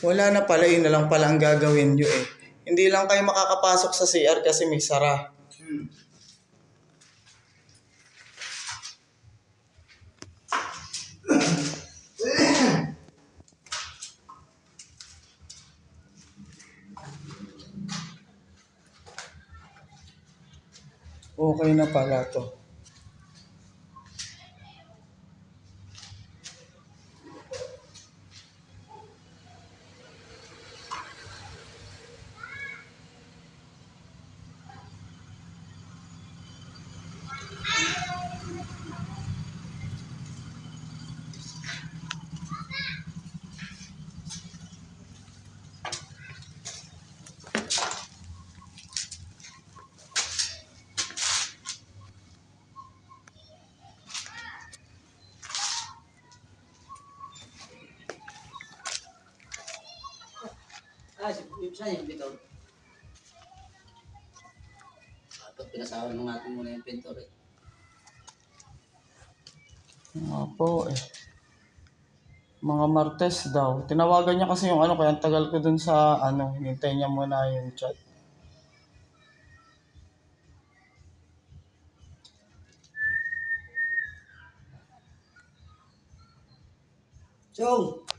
Wala na pala, yun na lang pala ang gagawin nyo eh. Hindi lang kayo makakapasok sa CR kasi may sara. Okay na pala to. Saan yung bitaw? Dapat pinasawan mo natin muna yung pintor eh. Nga po eh. Mga Martes daw. Tinawagan niya kasi yung ano, kaya ang tagal ko dun sa ano, hinintay niya muna yung chat. Chong!